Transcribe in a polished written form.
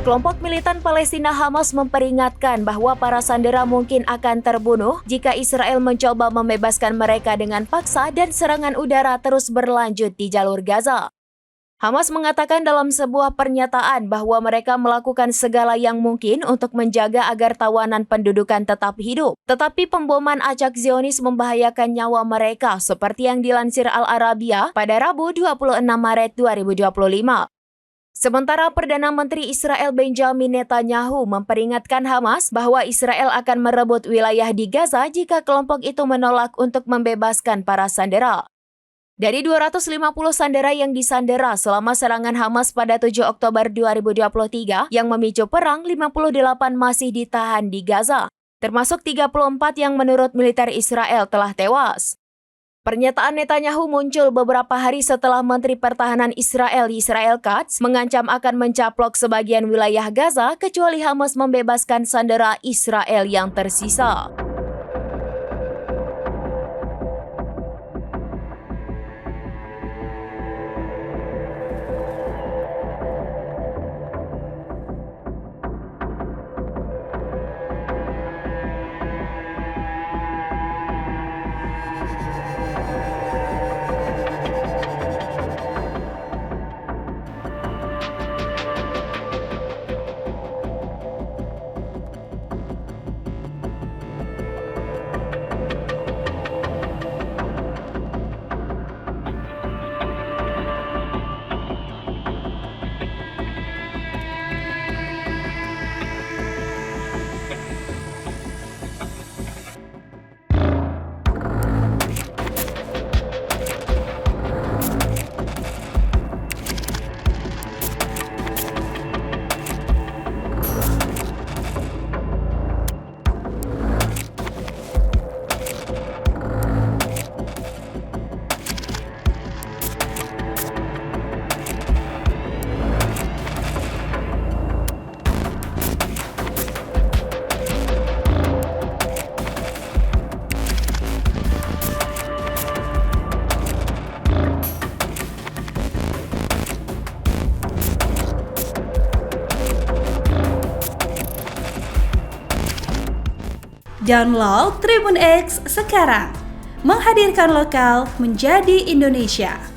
Kelompok militan Palestina Hamas memperingatkan bahwa para sandera mungkin akan terbunuh jika Israel mencoba membebaskan mereka dengan paksa dan serangan udara terus berlanjut di jalur Gaza. Hamas mengatakan dalam sebuah pernyataan bahwa mereka melakukan segala yang mungkin untuk menjaga agar tawanan pendudukan tetap hidup. Tetapi pemboman acak Zionis membahayakan nyawa mereka seperti yang dilansir Al Arabiya pada Rabu 26 Maret 2025. Sementara Perdana Menteri Israel Benjamin Netanyahu memperingatkan Hamas bahwa Israel akan merebut wilayah di Gaza jika kelompok itu menolak untuk membebaskan para sandera. Dari 250 sandera yang disandera selama serangan Hamas pada 7 Oktober 2023 yang memicu perang, 58 masih ditahan di Gaza, termasuk 34 yang menurut militer Israel telah tewas. Pernyataan Netanyahu muncul beberapa hari setelah Menteri Pertahanan Israel Katz mengancam akan mencaplok sebagian wilayah Gaza kecuali Hamas membebaskan sandera Israel yang tersisa. Download Tribun X sekarang, menghadirkan lokal menjadi Indonesia.